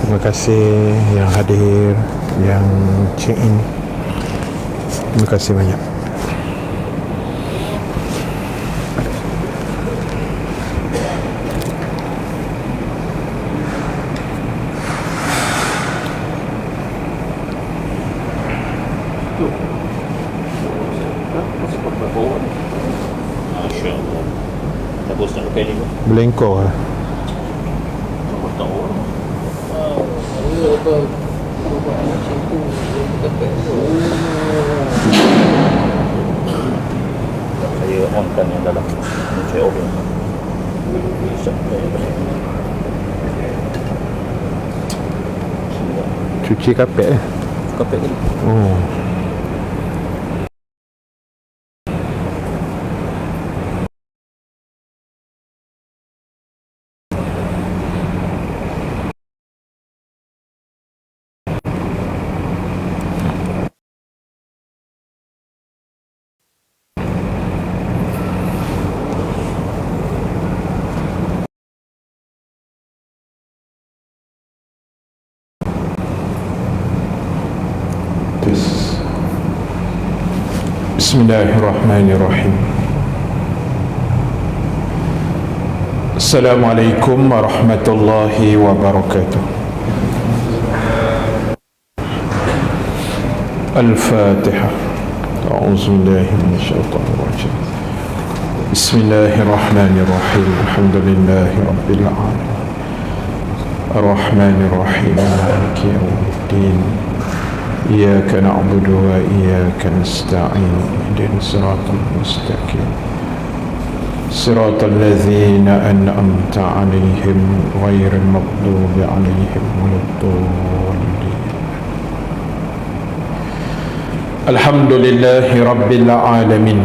Terima kasih yang hadir, yang check in. Terima kasih banyak. Masya Allah. Tapos na kayo nito? Blanco lah. Saya on kan yang dalam. Saya off yang Cuci kapek kapek ni. Oh. Bismillahirrahmanirrahim. Assalamualaikum warahmatullahi wabarakatuh. Al-Fatihah. A'udzubillahi minasyaitonir rajim. Bismillahirrahmanirrahim. Alhamdulillahi rabbil alamin. Ar-Rahmanir Rahim. Maliki yaumiddin. إياك نعبد وإياك نستعين اهدنا الصراط المستقيم صراط الذين أنعمت عليهم غير المغضوب عليهم ولا الضالين. الحمد لله رب العالمين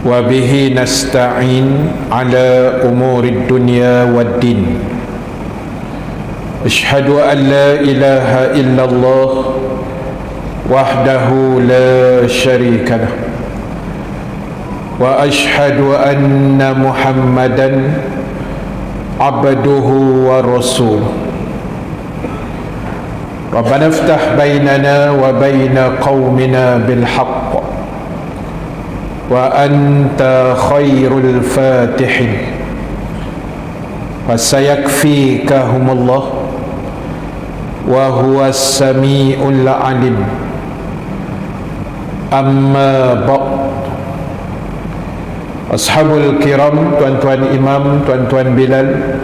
وبه نستعين على أمور الدنيا والدين. أشهد أن لا إله إلا الله وحده لا شريك له وأشهد أن محمدا عبده ورسوله. ربنا افتح بيننا وبين قومنا بالحق وأنت خير الفاتحين فسيكفيكهم الله وهو السميع العليم. أما بعد. Ashabul kiram, tuan-tuan imam, tuan-tuan Bilal,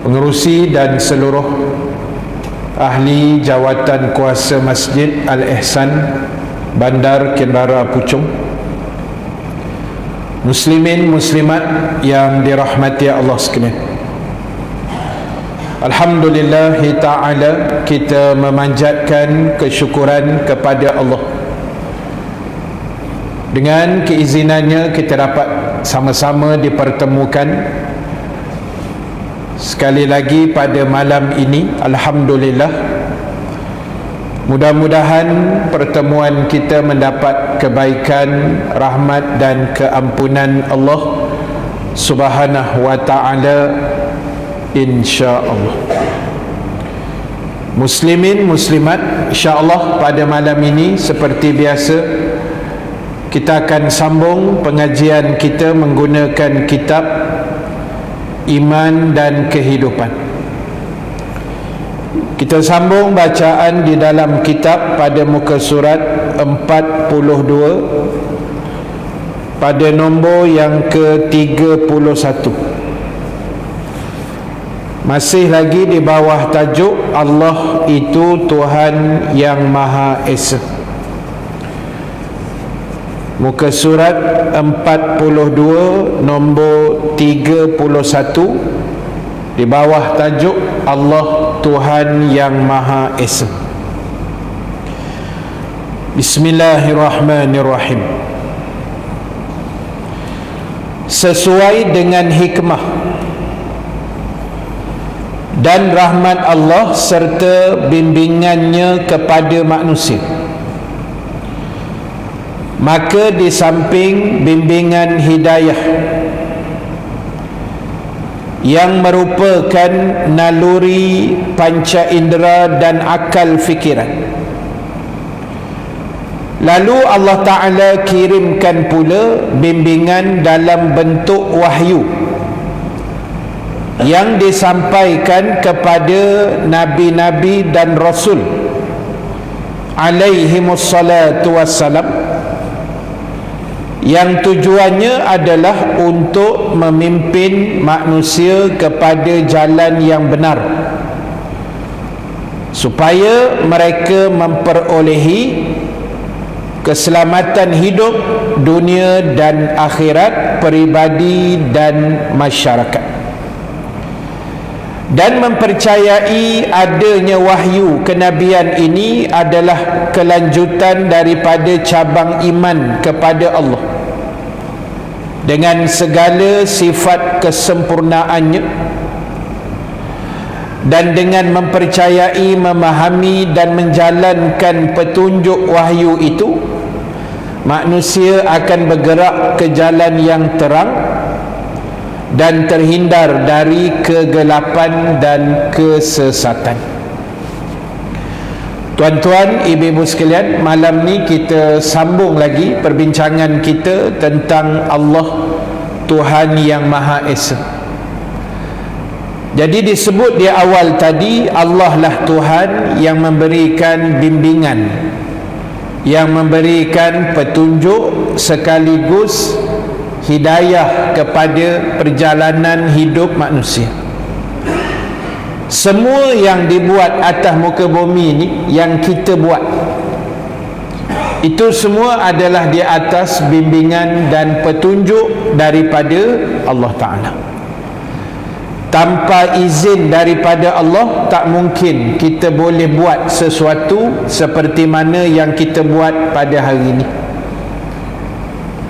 pengerusi dan seluruh ahli jawatan kuasa Masjid Al-Ihsan, Bandar Kinrara Puchong, muslimin muslimat yang dirahmati Allah sekalian. Alhamdulillahi ta'ala, kita memanjatkan kesyukuran kepada Allah. Dengan keizinannya kita dapat sama-sama dipertemukan sekali lagi pada malam ini. Alhamdulillah, mudah-mudahan pertemuan kita mendapat kebaikan, rahmat dan keampunan Allah Subhanahu wa ta'ala, insya-Allah. Muslimin muslimat, insya-Allah pada malam ini seperti biasa kita akan sambung pengajian kita menggunakan kitab Iman dan Kehidupan. Kita sambung bacaan di dalam kitab pada muka surat 42 pada nombor yang ke-31. Masih lagi di bawah tajuk Allah itu Tuhan yang Maha Esa. Muka surat 42 nombor 31 di bawah tajuk Allah Tuhan yang Maha Esa. Bismillahirrahmanirrahim. Sesuai dengan hikmah dan rahmat Allah serta bimbingannya kepada manusia, maka di samping bimbingan hidayah yang merupakan naluri panca indera dan akal fikiran. Lalu Allah Ta'ala kirimkan pula bimbingan dalam bentuk wahyu yang disampaikan kepada nabi-nabi dan rasul alaihimussalatu wassalam, yang tujuannya adalah untuk memimpin manusia kepada jalan yang benar supaya mereka memperolehi keselamatan hidup dunia dan akhirat, peribadi dan masyarakat, dan mempercayai adanya wahyu kenabian ini adalah kelanjutan daripada cabang iman kepada Allah dengan segala sifat kesempurnaannya, dan dengan mempercayai, memahami dan menjalankan petunjuk wahyu itu, manusia akan bergerak ke jalan yang terang dan terhindar dari kegelapan dan kesesatan. Tuan-tuan, ibu-ibu sekalian, malam ni kita sambung lagi perbincangan kita tentang Allah, Tuhan yang Maha Esa. Jadi disebut di awal tadi, Allah lah Tuhan yang memberikan bimbingan, yang memberikan petunjuk sekaligus hidayah kepada perjalanan hidup manusia. Semua yang dibuat atas muka bumi ini, yang kita buat, itu semua adalah di atas bimbingan dan petunjuk daripada Allah Ta'ala. Tanpa izin daripada Allah, tak mungkin kita boleh buat sesuatu seperti mana yang kita buat pada hari ini.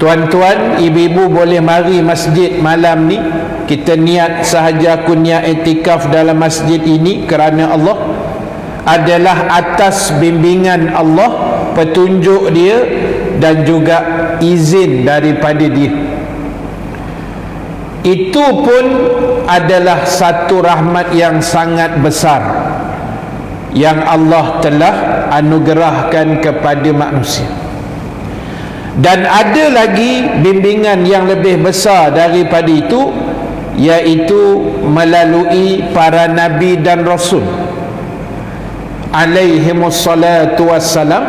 Tuan-tuan, ibu-ibu boleh mari masjid malam ni. Kita niat sahaja, aku niat iktikaf dalam masjid ini kerana Allah, adalah atas bimbingan Allah, petunjuk dia dan juga izin daripada dia. Itu pun adalah satu rahmat yang sangat besar yang Allah telah anugerahkan kepada manusia. Dan ada lagi bimbingan yang lebih besar daripada itu, iaitu melalui para nabi dan rasul alaihimussalatu wassalam.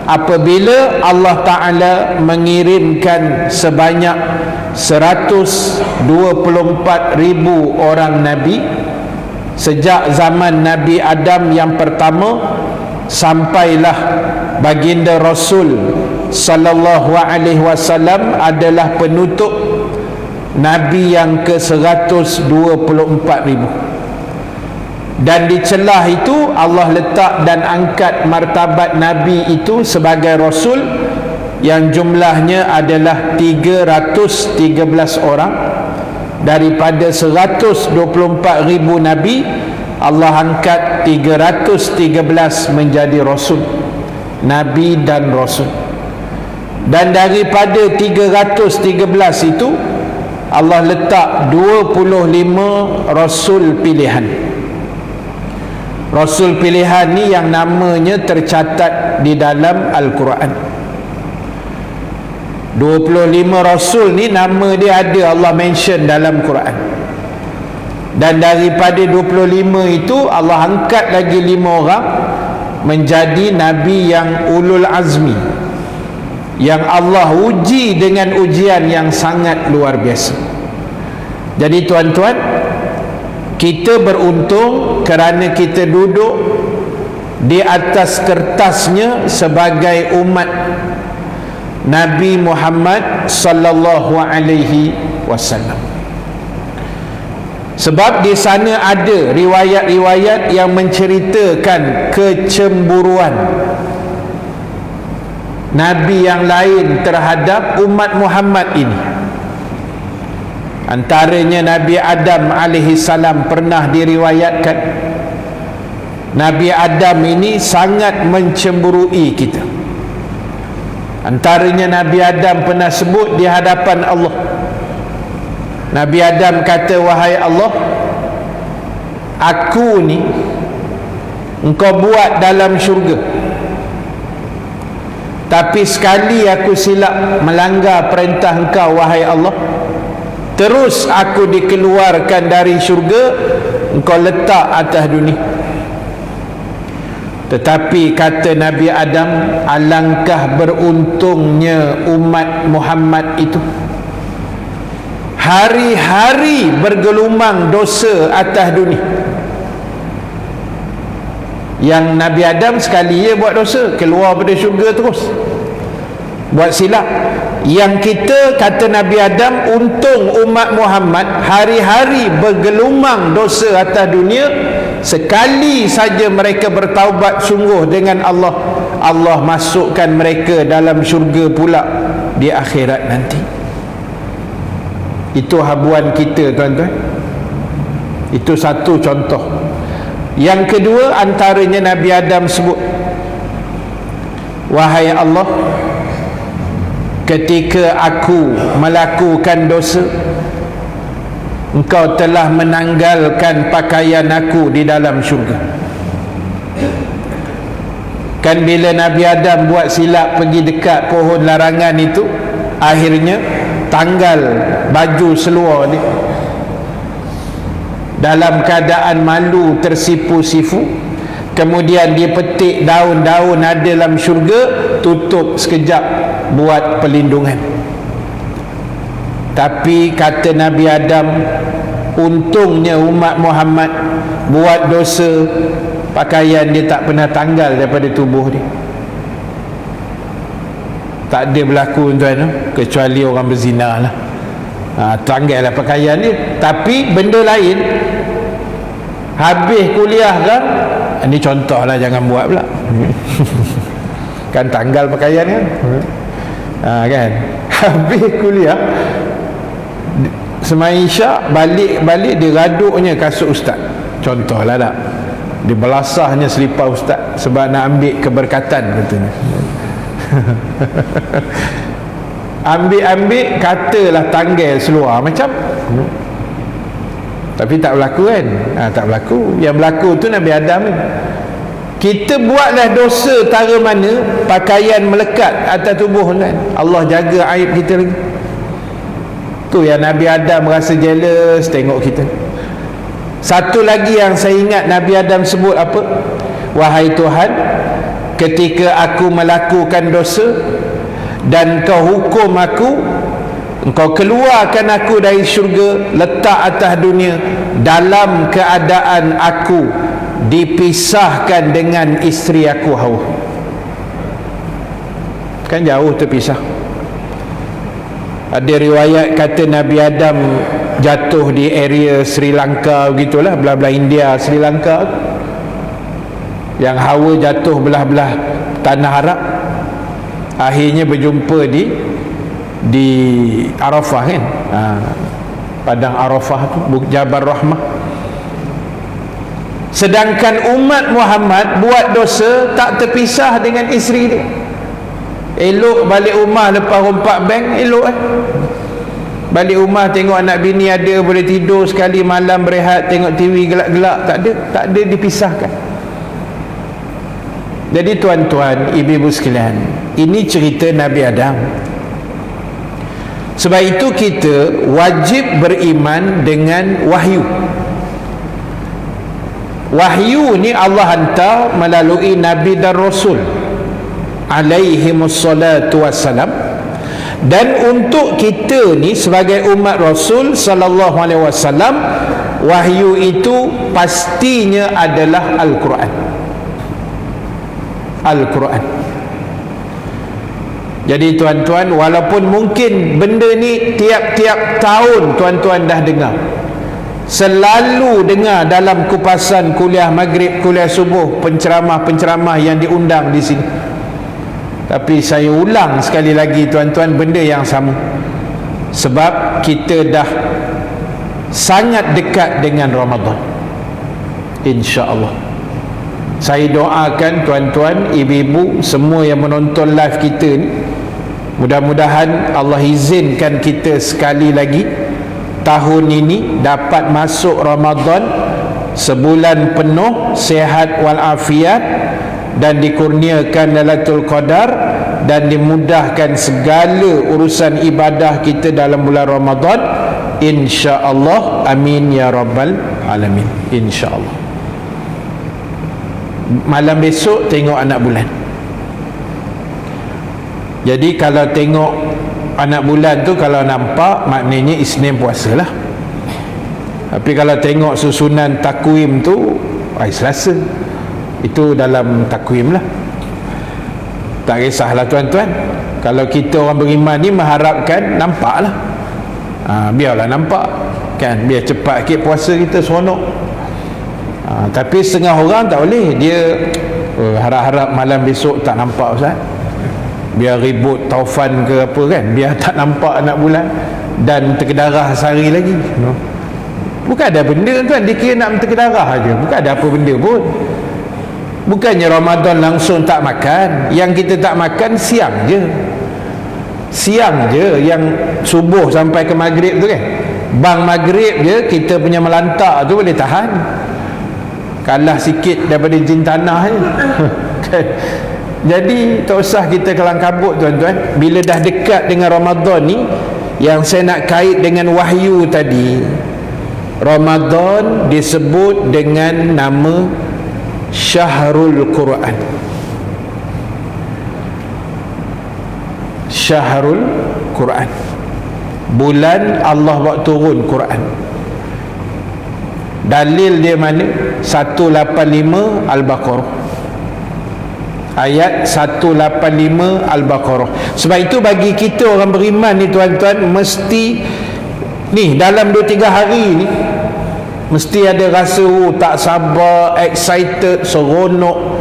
Apabila Allah Ta'ala mengirimkan sebanyak 124,000 orang nabi sejak zaman Nabi Adam yang pertama sampailah baginda Rasul sallallahu alaihi wasallam adalah penutup nabi yang ke-124,000. Dan di celah itu Allah letak dan angkat martabat nabi itu sebagai rasul yang jumlahnya adalah 313 orang. Daripada 124,000 nabi, Allah angkat 313 menjadi rasul, nabi dan rasul. Dan daripada 313 itu Allah letak 25 rasul pilihan. Rasul pilihan ni yang namanya tercatat di dalam Al-Quran. 25 rasul ni nama dia ada, Allah mention dalam Quran. Dan daripada 25 itu Allah angkat lagi 5 orang menjadi nabi yang ulul azmi, yang Allah uji dengan ujian yang sangat luar biasa. Jadi tuan-tuan, kita beruntung kerana kita duduk di atas kertasnya sebagai umat Nabi Muhammad sallallahu alaihi wasallam. Sebab di sana ada riwayat-riwayat yang menceritakan kecemburuan nabi yang lain terhadap umat Muhammad ini. Antaranya Nabi Adam alaihi salam pernah diriwayatkan Nabi Adam ini sangat mencemburui kita. Antaranya Nabi Adam pernah sebut di hadapan Allah, Nabi Adam kata, wahai Allah, aku ni engkau buat dalam syurga, tapi sekali aku silap melanggar perintah engkau wahai Allah, terus aku dikeluarkan dari syurga, engkau letak atas dunia. Tetapi kata Nabi Adam, alangkah beruntungnya umat Muhammad itu, hari-hari bergelumang dosa atas dunia. Yang Nabi Adam sekali je buat dosa, keluar pada syurga terus, buat silap. Yang kita, kata Nabi Adam, untung umat Muhammad hari-hari bergelumang dosa atas dunia, sekali saja mereka bertaubat sungguh dengan Allah, Allah masukkan mereka dalam syurga pula di akhirat nanti. Itu habuan kita, tuan-tuan. Itu satu contoh. Yang kedua, antaranya Nabi Adam sebut, wahai Allah, ketika aku melakukan dosa, engkau telah menanggalkan pakaian aku di dalam syurga. Kan bila Nabi Adam buat silap pergi dekat pohon larangan itu, akhirnya tanggal baju seluar dia, dalam keadaan malu tersipu-sifu. Kemudian dia petik daun-daun ada dalam syurga, tutup sekejap buat perlindungan. Tapi kata Nabi Adam, untungnya umat Muhammad buat dosa, pakaian dia tak pernah tanggal daripada tubuh dia. Tak ada berlaku, tuan, kecuali orang berzina lah, tanggal lah pakaian dia. Tapi benda lain, habis kuliah kan, ini contoh lah, jangan buat pula kan tanggal pakaian kan, kan habis kuliah semai isyak, balik dia raduknya kasut ustaz, contoh lah tak, dia belasahnya selipar ustaz sebab nak ambil keberkatan katanya. ambil katalah tanggal seluar macam, tapi tak berlaku kan, tak berlaku. Yang berlaku tu Nabi Adam ni. Kita buatlah dosa tara mana, pakaian melekat atas tubuh kan, Allah jaga aib kita lagi. Tu yang Nabi Adam rasa jealous tengok kita. Satu lagi yang saya ingat Nabi Adam sebut apa, wahai Tuhan, ketika aku melakukan dosa dan kau hukum aku, engkau keluarkan aku dari syurga, letak atas dunia, dalam keadaan aku dipisahkan dengan isteri aku Hawa. Kan jauh terpisah. Ada riwayat kata Nabi Adam jatuh di area Sri Lanka begitulah, belah-belah India, Sri Lanka. Yang Hawa jatuh belah-belah tanah Arab. Akhirnya berjumpa di Arafah kan, padang Arafah tu, Jabal Rahmah. Sedangkan umat Muhammad buat dosa tak terpisah dengan isteri dia. Elok balik rumah lepas rompak bank, elok balik rumah tengok anak bini ada, boleh tidur sekali malam berehat, tengok TV gelak-gelak, tak ada dipisahkan. Jadi tuan-tuan, ibu-ibu sekalian, ini cerita Nabi Adam. Sebab itu kita wajib beriman dengan wahyu. Wahyu ni Allah hantar melalui Nabi dan Rasul alaihimussalatu wassalam. Dan untuk kita ni sebagai umat Rasul sallallahu alaihi wasallam, wahyu itu pastinya adalah Al-Quran. Al-Quran. Jadi tuan-tuan, walaupun mungkin benda ni tiap-tiap tahun tuan-tuan dah dengar, selalu dengar dalam kupasan kuliah maghrib, kuliah subuh, penceramah-penceramah yang diundang di sini, tapi saya ulang sekali lagi tuan-tuan, benda yang sama. Sebab kita dah sangat dekat dengan Ramadan, insya-Allah. Saya doakan tuan-tuan, ibu-ibu, semua yang menonton live kita ni, mudah-mudahan Allah izinkan kita sekali lagi tahun ini dapat masuk Ramadan sebulan penuh sihat walafiat dan dikurniakan Lailatul Qadar dan dimudahkan segala urusan ibadah kita dalam bulan Ramadan, insya-Allah. Amin ya rabbal alamin. Insya-Allah. Malam besok tengok anak bulan. Jadi kalau tengok anak bulan tu, kalau nampak maknanya Isnin puasa lah. Tapi kalau tengok susunan takwim tu hari Selasa. Itu dalam takwim lah. Tak kisahlah tuan-tuan. Kalau kita orang beriman ni mengharapkan nampak lah. Biarlah nampak kan, biar cepat sikit puasa kita seronok. Tapi setengah orang tak boleh. Dia harap-harap malam besok tak nampak Ustaz, biar ribut taufan ke apa kan, biar tak nampak anak bulan dan terkedarah sehari lagi. Bukan ada benda tuan, dia kira nak terkedarah aja. Bukan ada apa benda pun. Bukannya Ramadan langsung tak makan. Yang kita tak makan siang je. Siang je, yang subuh sampai ke maghrib tu kan. Bang maghrib je kita punya melantak tu boleh tahan. Kalah sikit daripada jin tanah je. Jadi tak usah kita kelang kabut tuan-tuan. Bila dah dekat dengan Ramadan ni, yang saya nak kait dengan wahyu tadi, Ramadan disebut dengan nama Syahrul Quran. Syahrul Quran, bulan Allah buat turun Quran. Dalil dia mana? 185 Al-Baqarah, ayat 185 Al-Baqarah. Sebab itu bagi kita orang beriman ni tuan-tuan, mesti ni dalam 2-3 hari ni mesti ada rasa tak sabar, excited, seronok,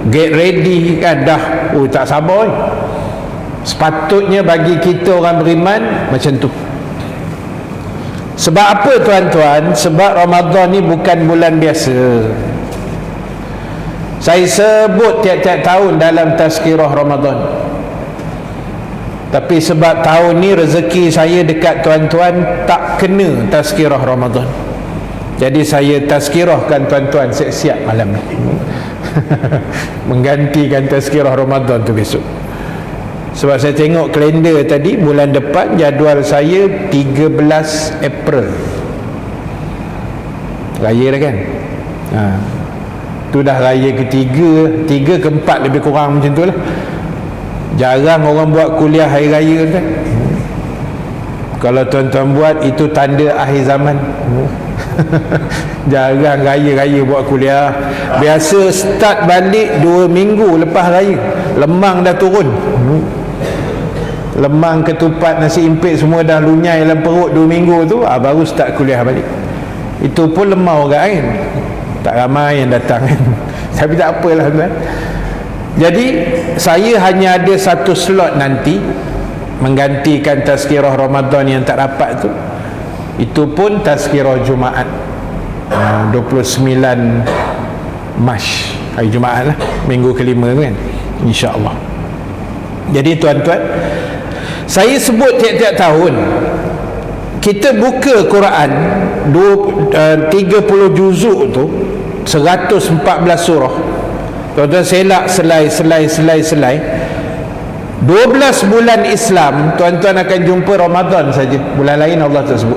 get ready kan, dah tak sabar ni. Sepatutnya bagi kita orang beriman macam tu. Sebab apa tuan-tuan? Sebab Ramadan ni bukan bulan biasa. Saya sebut tiap-tiap tahun dalam tazkirah Ramadan. Tapi sebab tahun ni rezeki saya dekat tuan-tuan tak kena tazkirah Ramadan, jadi saya tazkirahkan tuan-tuan siap-siap malam ni. Menggantikan tazkirah Ramadan tu besok. Sebab saya tengok kalender tadi, bulan depan jadual saya 13 April. Raya dah kan? Tu dah raya ketiga, 3 ke 4 lebih kurang macam tu lah. Jarang orang buat kuliah hari raya kan. Kalau tuan-tuan buat, itu tanda akhir zaman. Jarang raya-raya buat kuliah. Biasa start balik 2 minggu lepas raya, lemang dah turun. Lemang, ketupat, nasi impit semua dah lunyai dalam perut 2 minggu tu, baru start kuliah balik. Itu pun lemah orang kan, tak ramai yang datang kan. Tapi tak apalah tuan. Jadi saya hanya ada 1 slot nanti menggantikan tazkirah Ramadan yang tak dapat tu. Itu pun tazkirah Jumaat 29 Mac, hari Jumaat lah, minggu kelima tu kan, insya-Allah. Jadi tuan-tuan, saya sebut tiap-tiap tahun kita buka Quran 30 juzuk tu, 114 surah. Tuan-tuan selak selai 12 bulan Islam, tuan-tuan akan jumpa Ramadan saja. Bulan lain Allah tak sebut.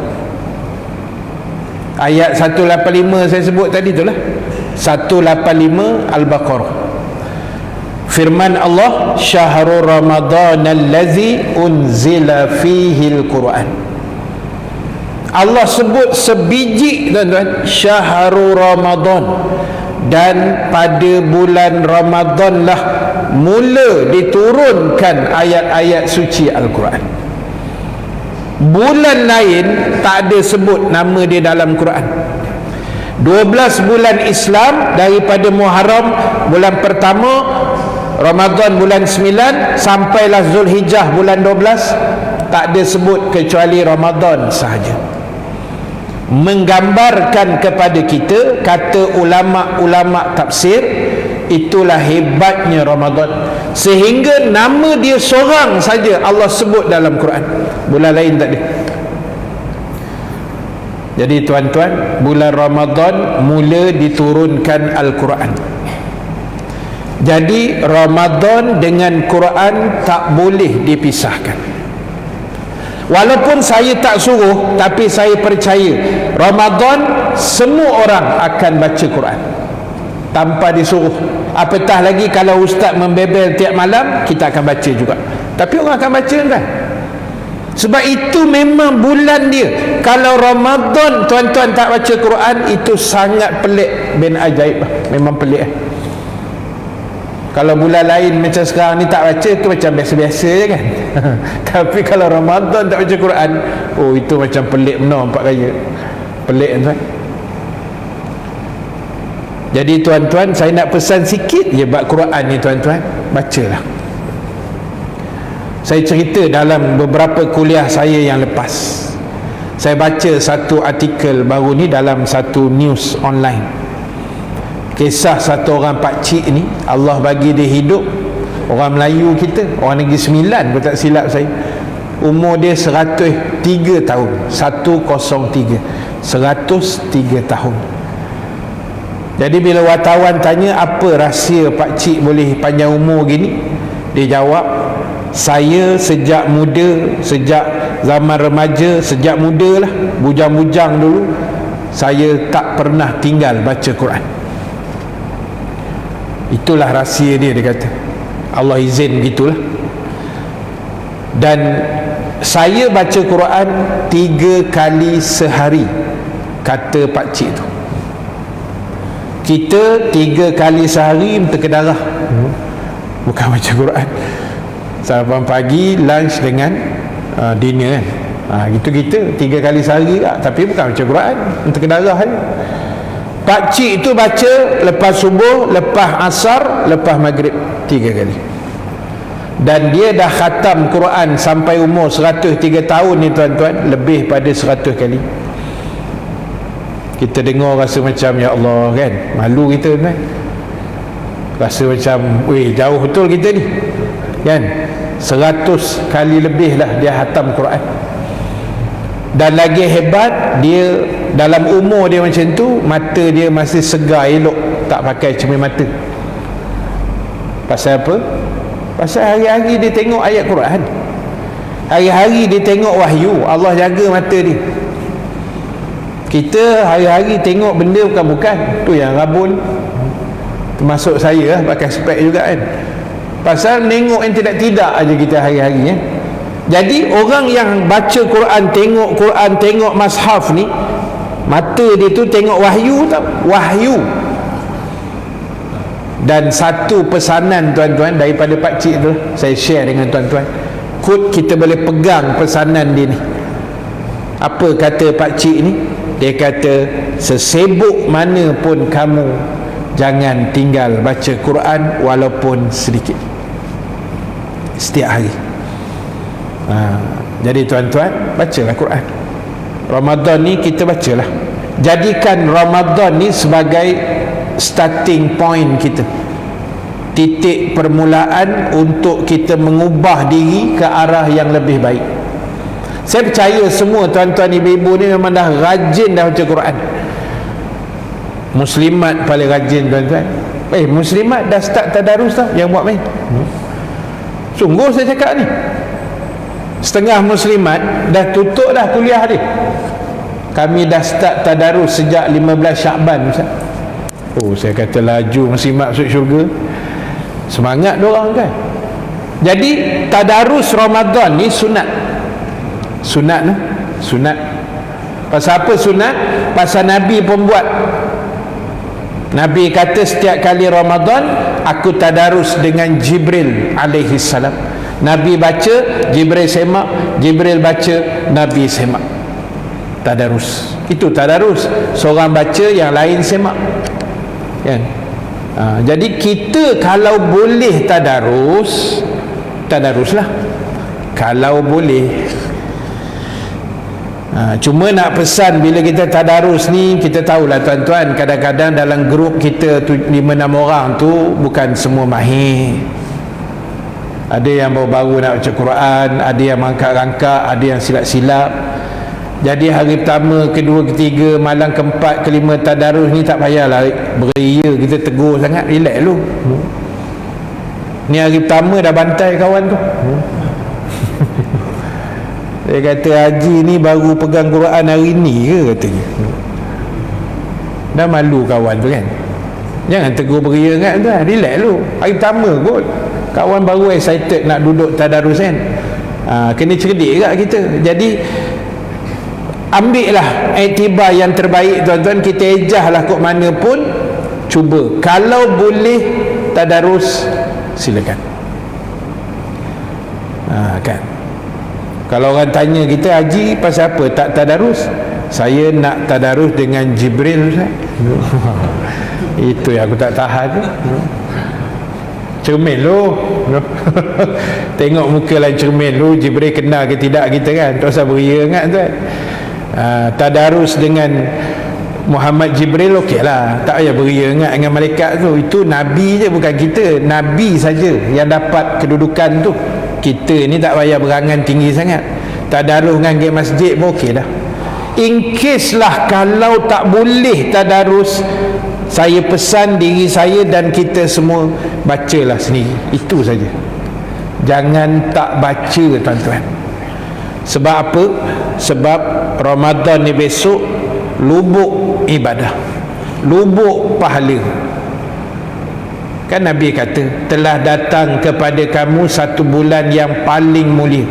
Ayat 185 saya sebut tadi tu lah, 185 Al-Baqarah. Firman Allah, Syahrul Ramadan allazi unzila fihi al-Quran. Allah sebut sebiji tuan-tuan, Syahrul Ramadan, dan pada bulan Ramadan lah mula diturunkan ayat-ayat suci Al-Quran. Bulan lain tak ada sebut nama dia dalam Quran. 12 bulan Islam, daripada Muharram bulan pertama, Ramadan bulan 9, sampailah Zulhijjah bulan 12, tak ada sebut kecuali Ramadan sahaja. Menggambarkan kepada kita, kata ulama-ulama tafsir, itulah hebatnya Ramadan, sehingga nama dia seorang saja Allah sebut dalam Quran, bulan lain tak ada. Jadi tuan-tuan, bulan Ramadan mula diturunkan Al-Quran. Jadi Ramadan dengan Quran tak boleh dipisahkan. Walaupun saya tak suruh, tapi saya percaya Ramadan semua orang akan baca Quran tanpa disuruh. Apatah lagi kalau ustaz membebel tiap malam, kita akan baca juga. Tapi orang akan baca kan? Sebab itu memang bulan dia. Kalau Ramadan tuan-tuan tak baca Quran, itu sangat pelik bin ajaib. Memang pelik. Kalau bulan lain macam sekarang ni tak baca, itu macam biasa-biasa je kan. Tapi kalau Ramadan tak baca Quran, oh itu macam pelik benar, nampak kaya pelik tuan. Jadi tuan-tuan, saya nak pesan sikit je bab Quran ni tuan-tuan, bacalah. Saya cerita dalam beberapa kuliah saya yang lepas, saya baca satu artikel baru ni dalam satu news online. Kisah satu orang pakcik ni, Allah bagi dia hidup, orang Melayu kita, orang Negeri Sembilan kalau tak silap saya. Umur dia 103 tahun. 103 tahun. Jadi bila wartawan tanya apa rahsia pakcik boleh panjang umur gini, dia jawab, saya sejak muda, sejak zaman remaja, sejak muda lah, bujang-bujang dulu, saya tak pernah tinggal baca Quran. Itulah rahsia dia, dia kata. Allah izin begitulah. Dan saya baca Quran 3 kali sehari, kata pakcik tu. Kita 3 kali sehari minta ke darah, bukan baca Quran. Sarapan pagi, lunch dengan dinner kan. Gitu kita 3 kali sehari lah. Tapi bukan baca Quran, minta ke darah je. Pakcik tu baca lepas subuh, lepas asar, lepas maghrib 3 kali. Dan dia dah khatam Quran sampai umur 103 tahun ni tuan-tuan, lebih pada 100 kali. Kita dengar rasa macam ya Allah kan, malu kita kan, rasa macam weh jauh betul kita ni kan. 100 kali lebih lah dia khatam Quran. Dan lagi hebat, dia dalam umur dia macam tu, mata dia masih segar elok, tak pakai cermin mata. Pasal apa? Pasal hari-hari dia tengok ayat Quran, hari-hari dia tengok wahyu. Allah jaga mata dia. Kita hari-hari tengok benda bukan-bukan. Tu yang rabun, termasuk saya lah, pakai spek juga kan. Pasal tengok yang tidak-tidak aja kita hari-hari ya. Jadi orang yang baca Quran, tengok Quran, tengok mushaf ni, mata dia tu tengok wahyu tau, wahyu. Dan satu pesanan tuan-tuan daripada pakcik tu, saya share dengan tuan-tuan. Kod kita boleh pegang pesanan dia ni. Apa kata pakcik ni? Dia kata, sesibuk mana pun kamu, jangan tinggal baca Quran walaupun sedikit, setiap hari. Jadi tuan-tuan, bacalah Quran. Ramadan ni kita bacalah. Jadikan Ramadan ni sebagai starting point kita, titik permulaan untuk kita mengubah diri ke arah yang lebih baik. Saya percaya semua tuan-tuan ibu-ibu ni memang dah rajin dah baca Quran. Muslimat paling rajin tuan-tuan. Muslimat dah start tadarus tau, yang buat main. Sungguh saya cakap ni, setengah muslimat dah tutup dah kuliah dia. Kami dah start tadarus sejak 15 Syakban Ustaz. Oh, saya kata laju muslimat masuk syurga. Semangat diorang kan. Jadi tadarus Ramadan ni sunat. Sunat lah, sunat. Pasal apa sunat? Pasal Nabi pun buat. Nabi kata setiap kali Ramadan aku tadarus dengan Jibril alaihi salam. Nabi baca, Jibril semak, Jibril baca, Nabi semak. Tadarus. Itu tadarus. Seorang baca, yang lain semak. Kan? Jadi kita kalau boleh tadarus, tadaruslah. Kalau boleh. Cuma nak pesan, bila kita tadarus ni, kita tahulah tuan-tuan, kadang-kadang dalam grup kita 5-6 orang tu bukan semua mahir. Ada yang baru-baru nak baca Quran, ada yang mangkak-rangkak, ada yang silap-silap. Jadi hari pertama, kedua, ketiga, malam keempat, kelima tadarus ni tak payahlah beria kita tegur sangat, relax lu. Ni hari pertama dah bantai kawan tu. Dia kata Haji ni baru pegang Quran hari ni ke katanya. Dah malu kawan tu kan. Jangan tegur beria kan, dah relax lu. Hari pertama kot kawan baru excited nak duduk tadarus kan. Kena cerdik kat kita. Jadi ambil lah iktibar yang terbaik tuan-tuan. Kita ejah lah kot mana pun, cuba. Kalau boleh tadarus, silakan. Kan, kalau orang tanya kita, Haji pasal apa tak tadarus? Saya nak tadarus dengan Jibril, Ustaz. Itu yang aku tak tahan tu. Cermin lu. Tengok muka lain cermin lu, Jibril kenal ke tidak kita kan. Tak usah beria ingat tuan. Tadarus dengan Muhammad Jibril okey lah, tak payah beria ingat dengan malaikat tu. Itu Nabi je, bukan kita. Nabi saja yang dapat kedudukan tu. Kita ni tak payah berangan tinggi sangat. Tadarus dengan pergi masjid pun okey dah. In case lah kalau tak boleh tadarus, saya pesan diri saya dan kita semua, bacalah sendiri. Itu saja. Jangan tak baca tuan-tuan. Sebab apa? Sebab Ramadan ni besok lubuk ibadah, lubuk pahala. Kan Nabi kata, telah datang kepada kamu satu bulan yang paling mulia,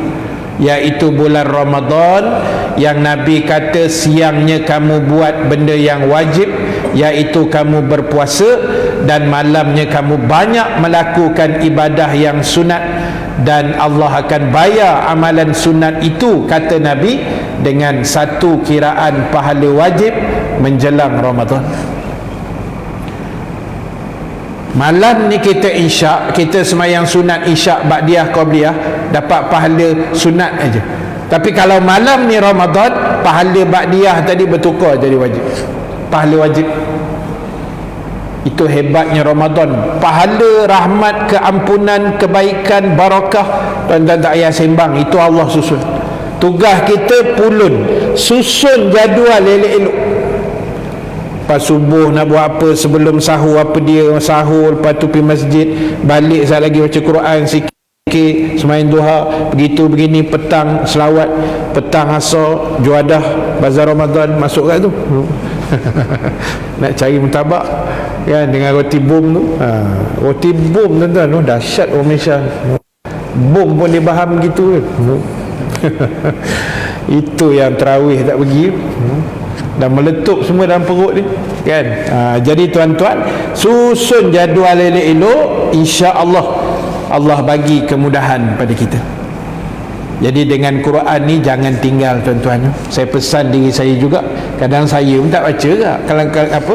iaitu bulan Ramadan, yang Nabi kata siangnya kamu buat benda yang wajib, iaitu kamu berpuasa, dan malamnya kamu banyak melakukan ibadah yang sunat, dan Allah akan bayar amalan sunat itu, kata Nabi, dengan satu kiraan pahala wajib menjelang Ramadan. Malam ni kita isyak, kita semayang sunat isyak, ba'diyah, qabliyah, dapat pahala sunat aja. Tapi kalau malam ni Ramadan, pahala ba'diyah tadi bertukar jadi wajib, pahala wajib. Itu hebatnya Ramadan. Pahala, rahmat, keampunan, kebaikan, barakah, tuan-tuan tak payah sembang. Itu Allah susun. Tugas kita pulun, susun jadual elok-elok. Lepas subuh nak buat apa, sebelum sahur apa dia, sahur, lepas tu pergi masjid, balik sekali lagi baca Quran sikit, semain duha, begitu begini, petang selawat, petang asar juadah, bazar Ramadan, masuk kat tu. Nak cari mutabak kan, dengan roti bom tu. Roti bom tuan-tuan tu dahsyat orang Malaysia. Bom pun dia faham gitu kan. Itu yang tarawih tak pergi, dan meletup semua dalam perut ni kan. Jadi tuan-tuan, susun jadual elok-elok, insya-Allah Allah bagi kemudahan pada kita. Jadi dengan Quran ni jangan tinggal tuan-tuan. Saya pesan diri saya juga, kadang saya pun tak baca ke,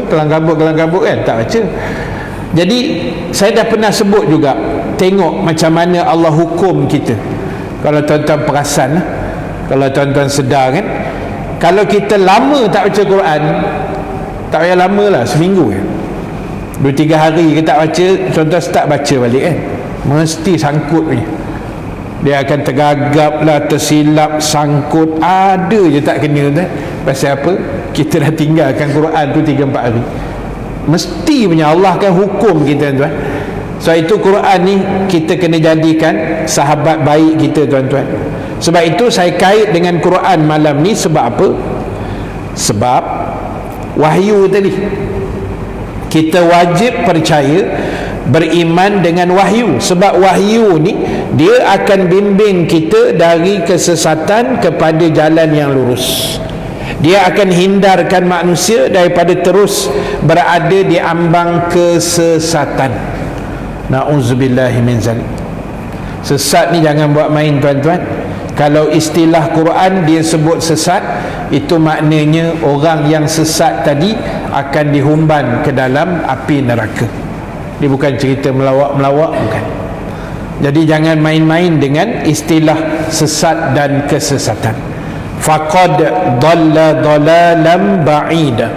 kelang kabut kan, tak baca. Jadi saya dah pernah sebut juga, tengok macam mana Allah hukum kita. Kalau tuan-tuan perasan, kalau tuan-tuan sedar kan, kalau kita lama tak baca Quran, tak payah lama lah, seminggu kan, 2-3 hari kita tak baca, tuan-tuan start baca balik kan, mesti sangkut punya. Dia akan tergagap lah, tersilap, sangkut, ada je tak kena kan. Pasal apa? Kita dah tinggalkan Quran tu 3-4 hari. Mesti punya Allah akan hukum kita tuan-tuan. So itu Quran ni kita kena jadikan sahabat baik kita tuan-tuan. Sebab itu saya kait dengan Quran malam ni. Sebab apa? Sebab wahyu tadi, kita wajib percaya, beriman dengan wahyu. Sebab wahyu ni dia akan bimbing kita dari kesesatan kepada jalan yang lurus. Dia akan hindarkan manusia daripada terus berada di ambang kesesatan. Na'udzubillahi min zalik. Sesat ni jangan buat main tuan-tuan. Kalau istilah Quran dia sebut sesat, itu maknanya orang yang sesat tadi akan dihumban ke dalam api neraka. Dia bukan cerita melawak-melawak, bukan. Jadi jangan main-main dengan istilah sesat dan kesesatan. Faqad dhalla dhalalan ba'ida.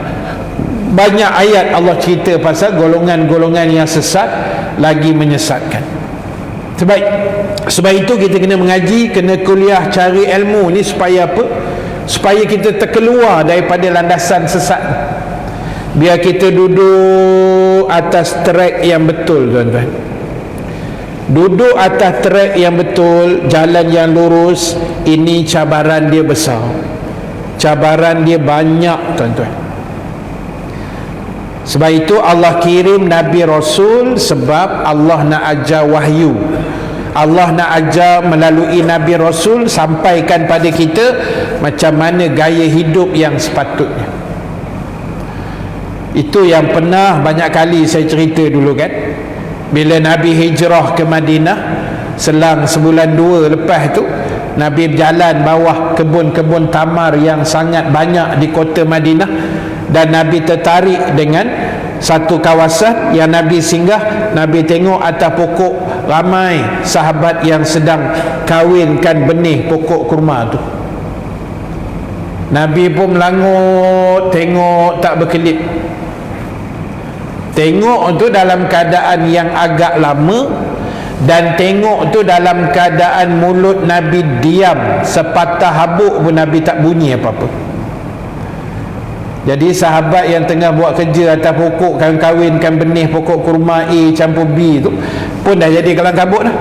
Banyak ayat Allah cerita pasal golongan-golongan yang sesat lagi menyesatkan. Sebab itu kita kena mengaji, kena kuliah, cari ilmu ni supaya apa? supaya kita terkeluar daripada landasan sesat. Biar kita duduk atas track yang betul, tuan-tuan. Duduk atas track yang betul, jalan yang lurus. Ini cabaran dia besar, cabaran dia banyak, tuan-tuan. Sebab itu Allah kirim Nabi Rasul, sebab Allah nak ajar wahyu. Allah nak ajar melalui Nabi Rasul, sampaikan pada kita macam mana gaya hidup yang sepatutnya. Itu yang pernah banyak kali saya cerita dulu kan, bila Nabi hijrah ke Madinah, selang sebulan dua lepas tu Nabi berjalan bawah kebun-kebun tamar yang sangat banyak di kota Madinah, dan Nabi tertarik dengan satu kawasan yang Nabi singgah. Nabi tengok atas pokok ramai sahabat yang sedang kawinkan benih pokok kurma tu. Nabi pun melangut, tengok tak berkelip. Tengok tu dalam keadaan yang agak lama, dan tengok tu dalam keadaan mulut Nabi diam, sepatah habuk pun Nabi tak bunyi apa-apa. Jadi sahabat yang tengah buat kerja atas pokok kawinkan benih pokok kurma A campur B tu pun dah jadi kelang kabut dah.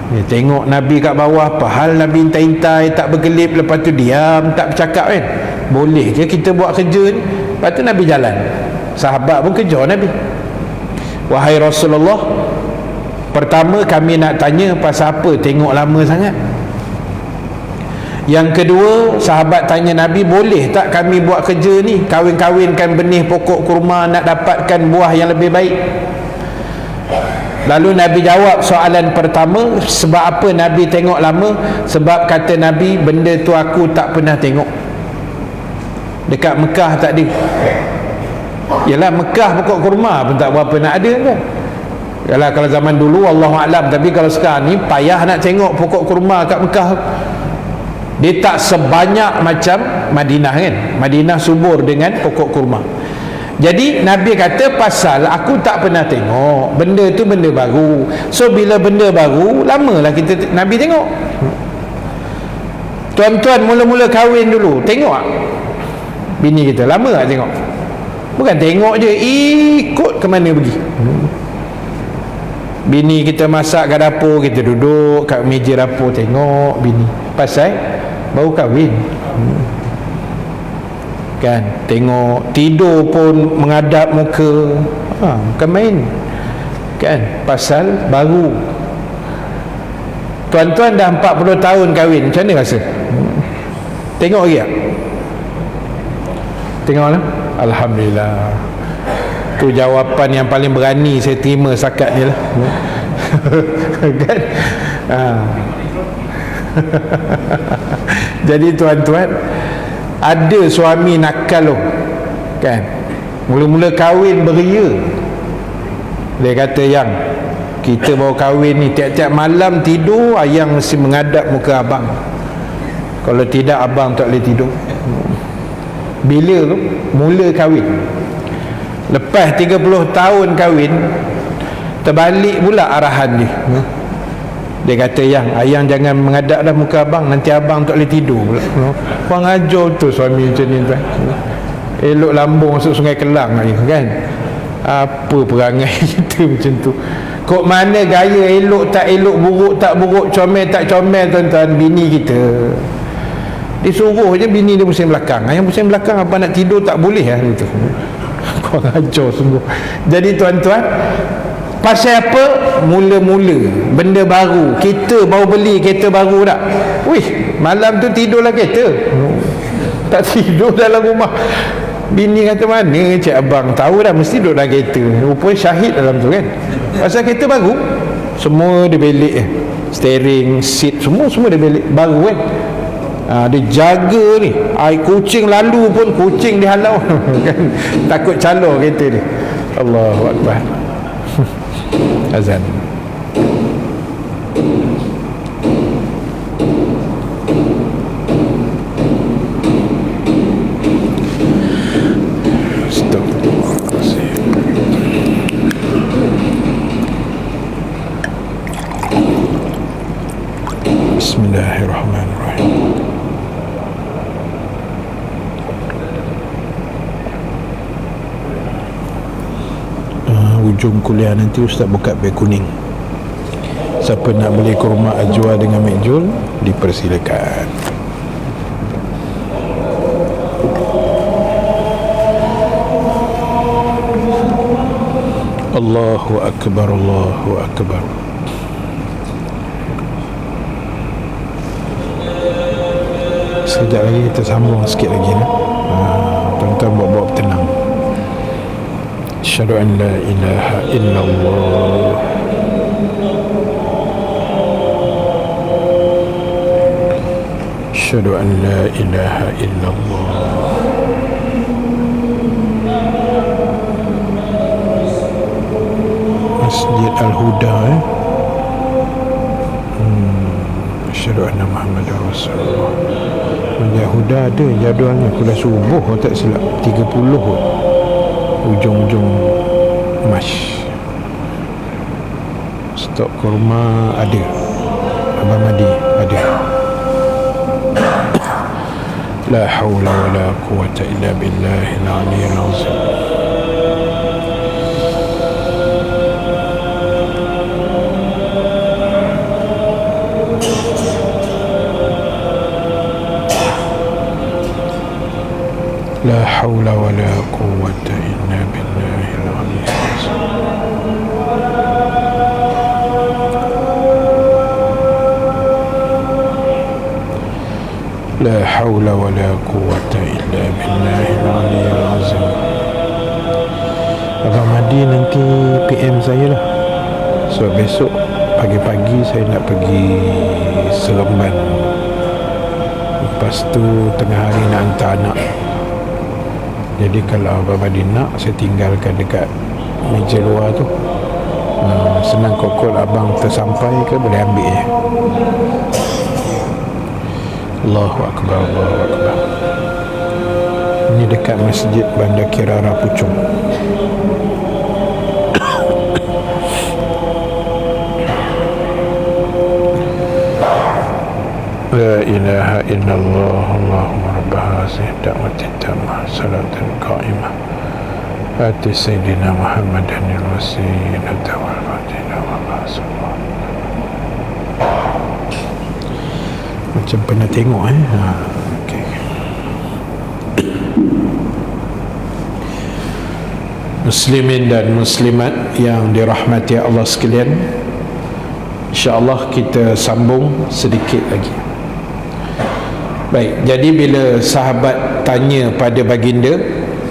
Dia tengok Nabi kat bawah, apa hal Nabi intai-intai tak berkelip, lepas tu diam tak bercakap kan. Boleh ke kita buat kerja ni? Lepas tu Nabi jalan. Sahabat pun kejar Nabi. Wahai Rasulullah, pertama kami nak tanya pasal apa tengok lama sangat. Yang kedua, sahabat tanya Nabi, boleh tak kami buat kerja ni, kawin-kawinkan benih pokok kurma nak dapatkan buah yang lebih baik? Lalu Nabi jawab soalan pertama, sebab apa Nabi tengok lama? Sebab kata Nabi, benda tu aku tak pernah tengok. Dekat Mekah tak ada. Yalah, Mekah pokok kurma pun tak berapa nak ada kan. Yalah, kalau zaman dulu Allahu'alam, tapi kalau sekarang ni payah nak tengok pokok kurma kat Mekah. Dia tak sebanyak macam Madinah kan. Madinah subur dengan pokok kurma. Jadi Nabi kata, pasal aku tak pernah tengok, benda tu benda baru. So bila benda baru, lamalah kita Nabi tengok. Tuan-tuan mula-mula kahwin dulu, tengok tak bini kita? Lama tak tengok? Bukan tengok je, ikut ke mana pergi. Bini kita masak kat dapur, kita duduk kat meja dapur tengok bini. Pasal baru kahwin kan. Tengok tidur pun menghadap muka, bukan main kan, pasal baru. Tuan-tuan dah 40 tahun kahwin, macam mana rasa? Tengok lagi tak? Tengoklah. Alhamdulillah. Tu jawapan yang paling berani saya terima setakat ni lah. Kan? Jadi tuan-tuan, ada suami nakal kan, mula-mula kahwin beria. Dia kata, yang kita baru kahwin ni, tiap-tiap malam tidur ayang mesti menghadap muka abang, kalau tidak abang tak boleh tidur. Bila tu mula kahwin, lepas 30 tahun kahwin, terbalik pula arahan dia. Dia kata, yang ayang jangan menghadap dah muka abang, nanti abang tak boleh tidur pula. Kurang ajar tu suami macam ni tuan. Elok lambung masuk Sungai Kelang lagi kan. Apa perangai kita macam tu? Kok mana gaya elok tak elok, buruk tak buruk, comel tak comel, tuan-tuan, bini kita. Dia suruh je bini dia pusing belakang. Yang pusing belakang apa nak tidur tak boleh lah gitu. Kurang ajar sungguh. Jadi tuan-tuan, pasal apa? Mula-mula benda baru. Kita baru beli kereta baru tak? Wih, malam tu tidurlah kereta. Tak tidur dalam rumah. Bini kata, mana cik abang tahu dah mesti duduk dalam kereta. Rupanya syahid dalam tu kan. Pasal kereta baru, semua dia belik, steering, seat, semua dia belik baru kan. Dia jaga ni, air kucing lalu pun kucing dihalau kan, takut calor kereta dia. Allahu Akbar. Azan. Bismillahirrahmanirrahim. hujung kuliah nanti Ustaz buka beg kuning. Siapa nak beli kurma ajwa dengan mekjul, dipersilakan. Allahu Akbar, Allahu Akbar. Sekejap lagi kita sambung sikit lagi ni. Tuan-tuan buat-buat tenang. Asyhadu an la ilaha illallah. Asyhadu an la ilaha illallah. Masjid Al-Huda Asyhadu anna Muhammadar Rasulullah. Masjid Al-Huda ada jadualnya kuliah subuh kalau tak silap 30 hujung-hujung Mac. Stok kurma ada, Abang Madi ada. La haula wala quwwata illa billahil aliyyil azim. La haula wala quwwata illa billahil aliyyil azim. La haula wala quwwata illa billahil aliyyil azim. Abang Madi nanti PM saya lah. So besok pagi-pagi saya nak pergi Seremban. Lepas tu tengah hari nak hantar anak. Jadi kalau Abang Madi nak, saya tinggalkan dekat meja luar tu. Senang kokol abang tersampai ke boleh ambil je. Allahu Akbar, Allahu Akbar. Ini dekat Masjid Bandar Kirara Puchong. La ilaha illallah, Allahumma rabba hazihi da'watin tammah salatan qa'imah ati sayyidina Muhammadan al-wasilata wal fadila wa ba'asallah. Macam pernah tengok okay. Muslimin dan muslimat yang dirahmati Allah sekalian, InsyaAllah kita sambung sedikit lagi. Baik, jadi bila sahabat tanya pada baginda,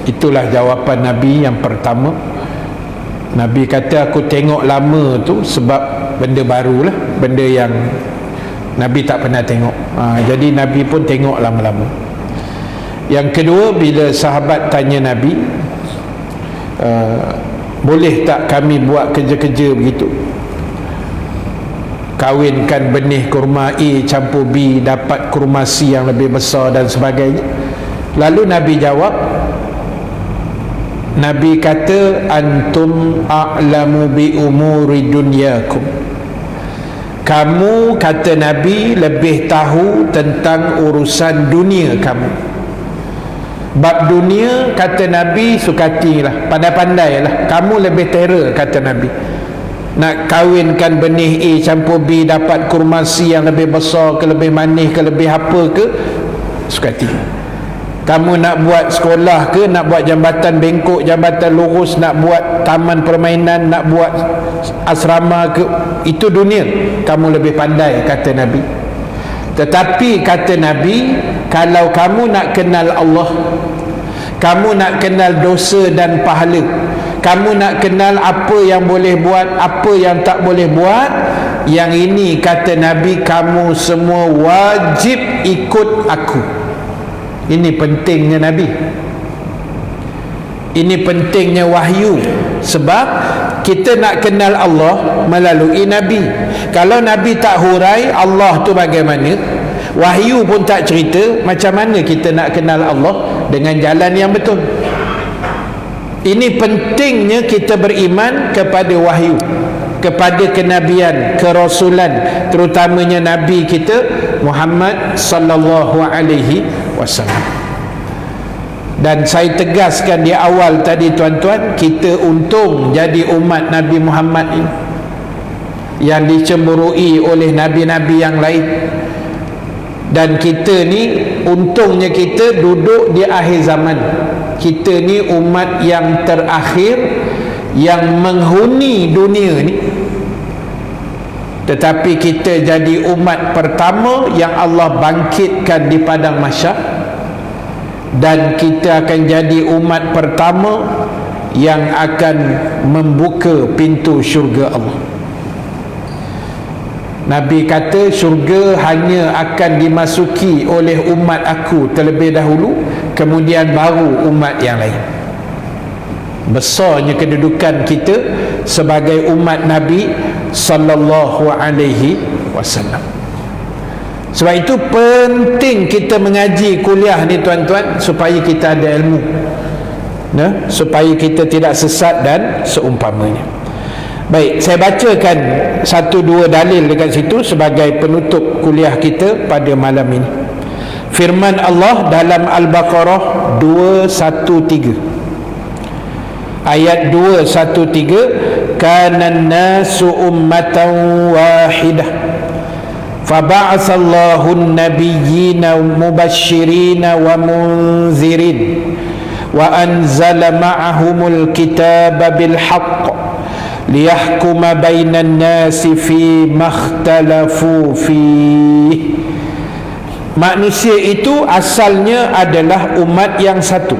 itulah jawapan Nabi yang pertama. Nabi kata, aku tengok lama tu sebab benda baru lah, benda yang Nabi tak pernah tengok. Jadi Nabi pun tengok lama-lama. Yang kedua, bila sahabat tanya Nabi, boleh tak kami buat kerja-kerja begitu, kawinkan benih kurma A campur B, dapat kurma C yang lebih besar dan sebagainya. Lalu Nabi jawab, Nabi kata, antum a'lamu bi umuri dunyakum. Kamu, kata Nabi, lebih tahu tentang urusan dunia kamu. Bab dunia, kata Nabi, sukatilah, pandai-pandailah, kamu lebih terror, kata Nabi. Nak kawinkan benih A campur B, dapat kurma C yang lebih besar ke, lebih manis ke, lebih apa ke, sukati. Kamu nak buat sekolah ke, nak buat jambatan bengkok, jambatan lurus, nak buat taman permainan, nak buat asrama ke, itu dunia, kamu lebih pandai, kata Nabi. Tetapi kata Nabi, kalau kamu nak kenal Allah, kamu nak kenal dosa dan pahala, kamu nak kenal apa yang boleh buat, apa yang tak boleh buat, yang ini kata Nabi, kamu semua wajib ikut aku. Ini pentingnya Nabi, ini pentingnya wahyu. Sebab kita nak kenal Allah melalui Nabi. Kalau Nabi tak hurai Allah tu bagaimana, wahyu pun tak cerita, macam mana kita nak kenal Allah dengan jalan yang betul? Ini pentingnya kita beriman kepada wahyu, kepada kenabian, kerasulan, terutamanya Nabi kita Muhammad sallallahu alaihi wasallam. Dan saya tegaskan di awal tadi tuan-tuan, kita untung jadi umat Nabi Muhammad ini, yang dicemburui oleh nabi-nabi yang lain. Dan kita ni untungnya kita duduk di akhir zaman. Kita ni umat yang terakhir yang menghuni dunia ni, tetapi kita jadi umat pertama yang Allah bangkitkan di padang mahsyar. Dan kita akan jadi umat pertama yang akan membuka pintu syurga Allah. Nabi kata syurga hanya akan dimasuki oleh umat aku terlebih dahulu, kemudian baru umat yang lain. Besarnya kedudukan kita sebagai umat Nabi sallallahu alaihi wasallam. Sebab itu penting kita mengaji kuliah ni tuan-tuan, supaya kita ada ilmu, supaya kita tidak sesat dan seumpamanya. Baik, saya bacakan satu dua dalil dekat situ sebagai penutup kuliah kita pada malam ini. Firman Allah dalam Al-Baqarah 213, ayat 213, kanan nasu ummatan wahidah faba'asallahu an-nabiyyina mubashshirina wa munzirin wa anzala ma'ahumul kitaba bil haqq liyahkuma bainan nasi fi makhtalafu fi. Manusia itu asalnya adalah umat yang satu,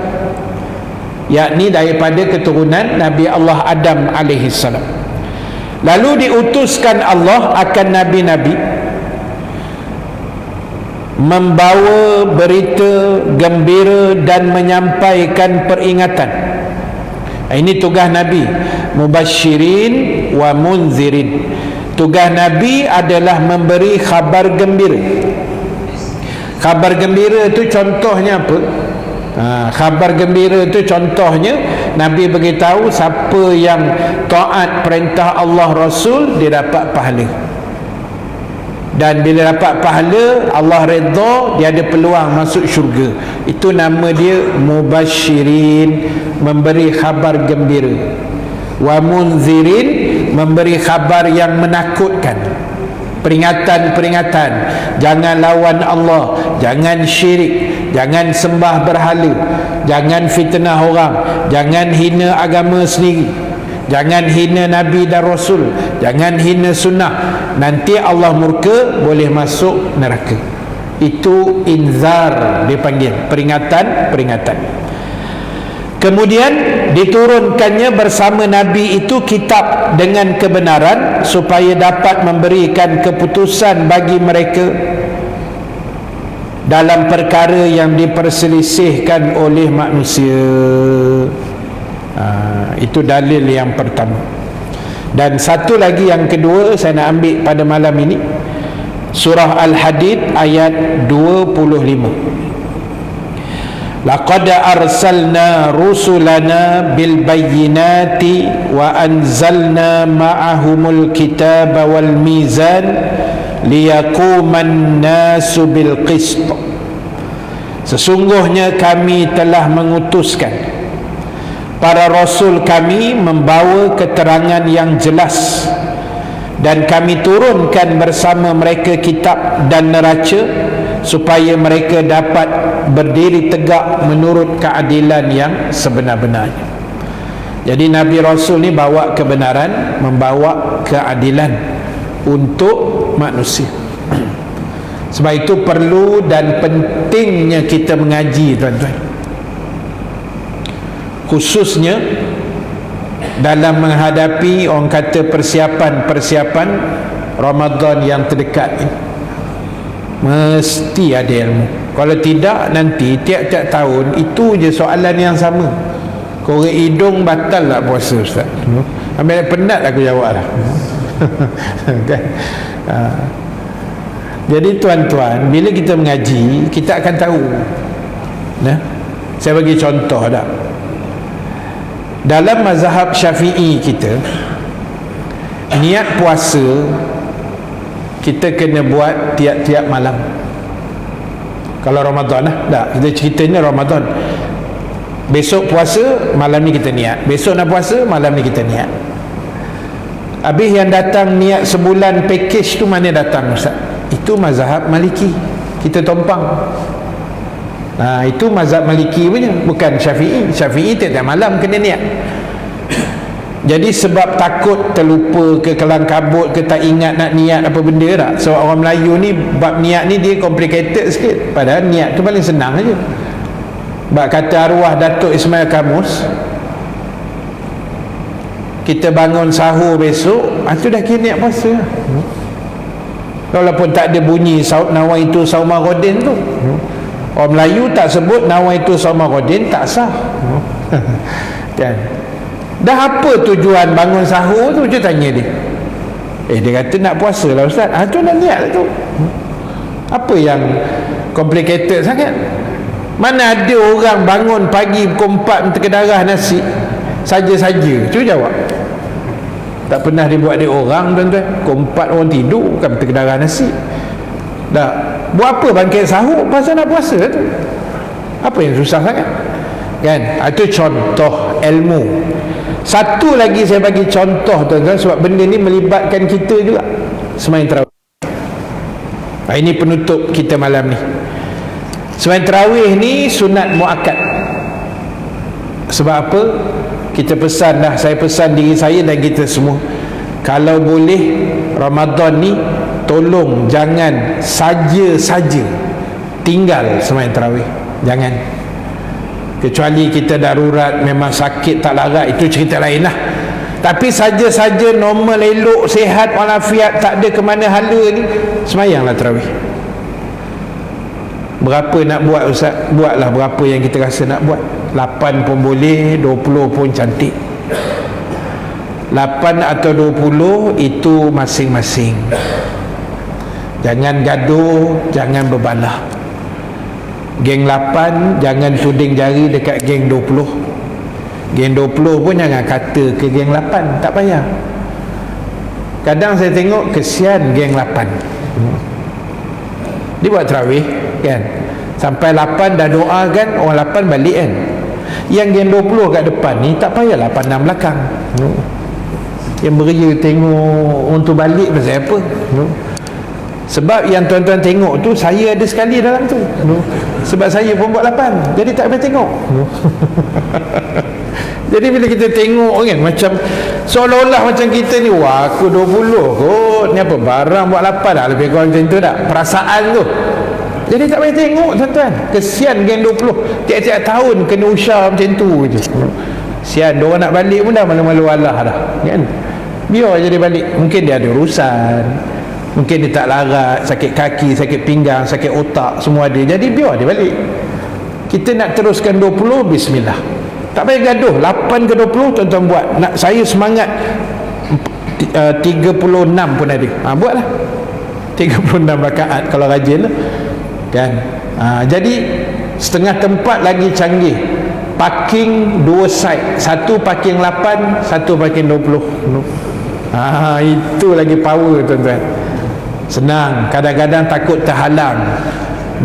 yakni daripada keturunan Nabi Allah Adam alaihi salam. Lalu diutuskan Allah akan nabi-nabi membawa berita gembira dan menyampaikan peringatan. Ini tugas Nabi, mubasyirin wa munzirin. Tugas Nabi adalah memberi khabar gembira. Khabar gembira itu contohnya apa? Khabar gembira itu contohnya Nabi beritahu siapa yang taat perintah Allah Rasul, dia dapat pahala. Dan bila dapat pahala, Allah redha, dia ada peluang masuk syurga. Itu nama dia mubasyirin, memberi khabar gembira. Wa munzirin, memberi khabar yang menakutkan, peringatan-peringatan. Jangan lawan Allah, jangan syirik, jangan sembah berhala, jangan fitnah orang, jangan hina agama sendiri, jangan hina Nabi dan Rasul, jangan hina sunnah, nanti Allah murka, boleh masuk neraka. Itu inzar dipanggil, peringatan-peringatan. Kemudian diturunkannya bersama Nabi itu kitab dengan kebenaran, supaya dapat memberikan keputusan bagi mereka dalam perkara yang diperselisihkan oleh manusia. Itu dalil yang pertama. Dan satu lagi yang kedua saya nak ambil pada malam ini, surah Al-Hadid ayat 25. Laqad arsalna rusulana bil bayyinati wa anzalna ma'ahumul kitaba wal mizan liyaquman nasu bil qist. Sesungguhnya kami telah mengutuskan para rasul kami membawa keterangan yang jelas, dan kami turunkan bersama mereka kitab dan neraca, supaya mereka dapat berdiri tegak menurut keadilan yang sebenar-benarnya. Jadi Nabi Rasul ni bawa kebenaran, membawa keadilan untuk manusia. Sebab itu perlu dan pentingnya kita mengaji, tuan-tuan, khususnya dalam menghadapi orang kata persiapan Ramadan yang terdekat ini. Mesti ada ilmu. Kalau tidak, nanti tiap-tiap tahun itu je soalan yang sama. Korek hidung batal tak puasa, Ustaz? Ambil penat aku jawab lah. Kan? Jadi tuan-tuan, bila kita mengaji, kita akan tahu. Saya bagi contoh dah. Dalam mazhab Syafi'i kita, niat puasa kita kena buat tiap-tiap malam. Kalau Ramadan lah, tak, kita ceritanya Ramadan. Besok puasa, malam ni kita niat. Besok nak puasa, malam ni kita niat. Habis yang datang niat sebulan package tu mana datang Ustaz? Itu mazhab Maliki. Kita tompang. Itu mazhab Maliki punya, bukan Syafi'i. Syafi'i tiap malam kena niat. Jadi sebab takut terlupa ke, kelang kabut ke, tak ingat nak niat apa benda tak. Sebab orang Melayu ni bab niat ni dia complicated sikit. Padahal niat tu paling senang aja. Bab kata arwah Datuk Ismail Kamus, kita bangun sahur besok, tu dah kira niat puasa. Walaupun tak ada bunyi saut nawaitu saumarodin tu. Orang Melayu tak sebut nawaitu saumarodin, tak sah. Kan? Dah apa tujuan bangun sahur tu? Saya tanya dia. Dia kata nak puasa lah Ustaz. Tu nak niat tu. Apa yang complicated sangat? Mana ada orang bangun pagi pukul 4 terkedarah nasi saja-saja? Cuba jawab. Tak pernah dibuat dia orang, tuan-tuan. Pukul 4 orang tidur, bukan terkedarah nasi. Dah. Buat apa bangkit sahur? Pasal nak puasa tu. Apa yang susah sangat? Kan? Itu contoh ilmu. Satu lagi saya bagi contoh, tuan-tuan, sebab benda ni melibatkan kita juga. Sembahyang tarawih. Ini penutup kita malam ni. Sembahyang tarawih ni sunat muakkad. Sebab apa? Kita pesan dah, saya pesan diri saya dan kita semua, kalau boleh Ramadan ni tolong jangan saja-saja tinggal sembahyang tarawih. Jangan. Kecuali kita darurat, memang sakit tak larat, itu cerita lain lah. Tapi saja-saja normal, elok, sihat, walafiat, tak ada kemana hala ni, sembahyanglah tarawih. Berapa nak buat Ustaz? Buatlah berapa yang kita rasa nak buat. 8 pun boleh, 20 pun cantik. 8 atau 20 itu masing-masing. Jangan gaduh, jangan berbalah. Geng 8 jangan tuding jari dekat geng 20. Geng 20 pun jangan kata ke geng 8, tak payah. Kadang saya tengok kesian geng 8. Dia buat tarawih kan, sampai 8 dah doa kan, orang 8 balik kan. Yang geng 20 kat depan ni tak payahlah pandang belakang. Yang beria tengok untuk balik pasal apa? Sebab yang tuan-tuan tengok tu, saya ada sekali dalam tu. Sebab saya pun buat 8, jadi tak boleh tengok. Jadi bila kita tengok kan, macam seolah-olah macam kita ni, wah aku 20 kot, ni apa barang buat 8 dah, lebih kurang macam tu tak, perasaan tu. Jadi tak boleh tengok, tuan-tuan. Kesian geng 20, tiap-tiap tahun kena usah macam tu je. Sian, diorang nak balik pun dah malu-malu Allah dah kan. Biar je dia balik. Mungkin dia ada urusan, mungkin dia tak larat, sakit kaki, sakit pinggang, sakit otak, semua ada. Jadi biar dia balik. Kita nak teruskan 20, bismillah. Tak payah gaduh. 8 ke 20 tuan-tuan buat. Nak saya semangat 36 pun ada. Buatlah 36 rakaat kalau rajin lah. Kan? Jadi setengah tempat lagi canggih. Parking 2 side. Satu parking 8, satu parking 20. Itu lagi power, tuan-tuan. Senang. Kadang-kadang takut terhalang.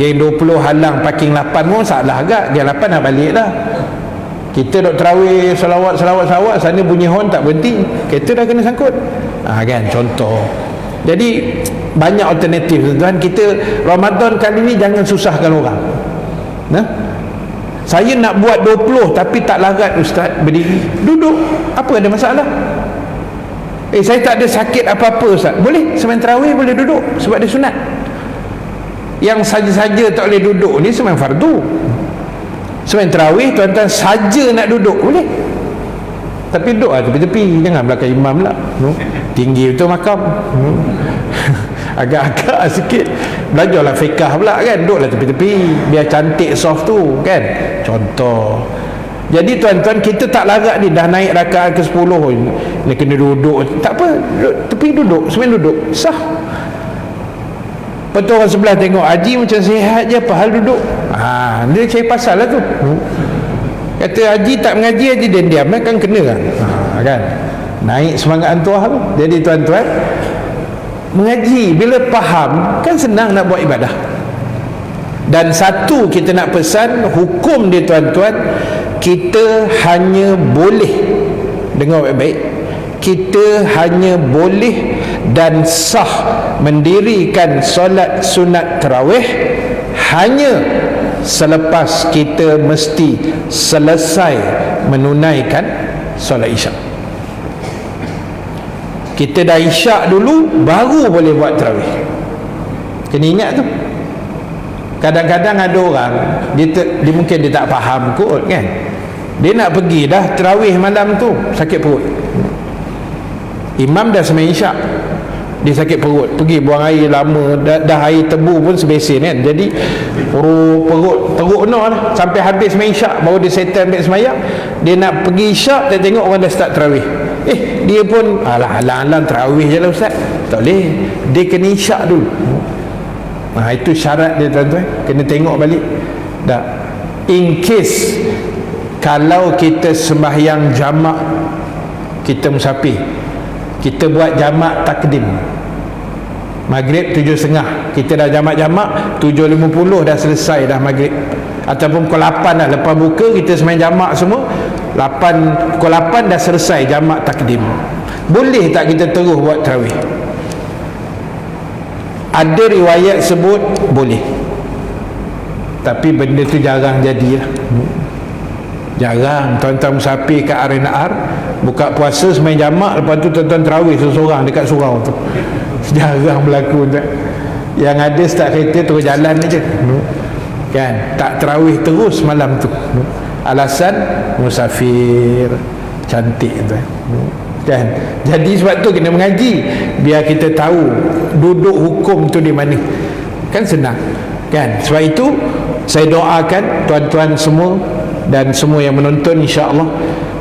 Geng 20 halang parking 8 pun salah agak. Geng 8 nak balik dah. Kita duk terawih salawat, sana bunyi horn tak berhenti, kereta dah kena sangkut. Kan, contoh. Jadi banyak alternatif, tuan-tuan. Kita Ramadan kali ni jangan susahkan orang. Saya nak buat 20 tapi tak larat Ustaz, berdiri, duduk, apa ada masalah? Saya tak ada sakit apa-apa Ustaz, boleh sembahyang tarawih boleh duduk sebab dia sunat. Yang saja-saja tak boleh duduk ni sembahyang fardu. Sembahyang tarawih tuan-tuan saja nak duduk boleh, tapi duduk lah tepi-tepi, jangan belakang imam lah. Tinggi betul makam. Agak-agak sikit. Belajarlah fiqah pula kan, duduklah tepi-tepi biar cantik soft tu kan, contoh. Jadi tuan-tuan, kita tak larat ni, dah naik rakaat ke 10 ni kena duduk, tak apa, duduk, tepi duduk, semua duduk, sah. Betul, orang sebelah tengok haji macam sihat je, apa hal duduk. Dia cari pasal lah tu. Kata haji tak mengaji, haji diam-diam kan kena kan. Kan naik semangat antuah tu. Jadi tuan-tuan, mengaji bila faham kan senang nak buat ibadah. Dan satu kita nak pesan hukum dia, tuan-tuan, kita hanya boleh, dengar baik-baik, kita hanya boleh dan sah mendirikan solat sunat tarawih hanya selepas kita mesti selesai menunaikan solat isyak. Kita dah isyak dulu baru boleh buat tarawih. Kena ingat tu. Kadang-kadang ada orang dia mungkin dia tak faham kot kan, dia nak pergi dah tarawih malam tu, sakit perut, imam dah sembahyang isyak, dia sakit perut, pergi buang air lama, dah air tebu pun sebesin kan, jadi perut penuh lah sampai habis sembahyang isyak baru dia settle ambil sembahyang. Dia nak pergi isyak, dia tengok orang dah start tarawih, dia pun alang-alang tarawih je lah ustaz. Tak boleh, dia kena isyak dulu. Itu syarat dia tuan-tuan, kena tengok balik dah. In case kalau kita sembahyang jamak, kita musafir, kita buat jamak takdim, maghrib 7.30, kita dah jamak-jamak 7.50 dah selesai dah maghrib, ataupun pukul 8 dah lepas buka kita sembahyang jamak semua, pukul 8 dah selesai jamak takdim, boleh tak kita terus buat tarawih? Ada riwayat sebut boleh, tapi benda tu jarang jadilah. Jarang tuan-tuan musafir kat R&R buka puasa sembahyang jamak, lepas tu tuan-tuan tarawih seorang dekat surau tu. Jarang berlaku tuan. Yang ada start kereta terus jalan aja kan, tak tarawih terus malam tu. Alasan musafir. Cantik tuan kan. Jadi sebab tu kena mengaji biar kita tahu duduk hukum tu di mana, kan senang kan. Sebab itu saya doakan tuan-tuan semua dan semua yang menonton, insya-Allah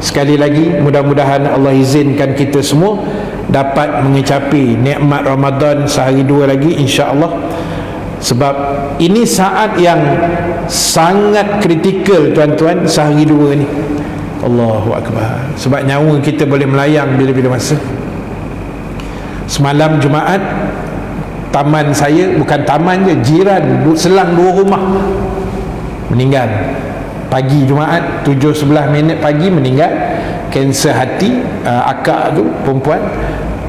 sekali lagi mudah-mudahan Allah izinkan kita semua dapat mengecapi nikmat Ramadan sehari dua lagi, insya-Allah. Sebab ini saat yang sangat kritikal tuan-tuan, sehari dua ni. Allahu Akbar. Sebab nyawa kita boleh melayang bila-bila masa. Semalam Jumaat, taman saya, bukan taman je, jiran selang 2 rumah meninggal. Pagi Jumaat 7.11 pagi meninggal, kanser hati. Akak tu perempuan,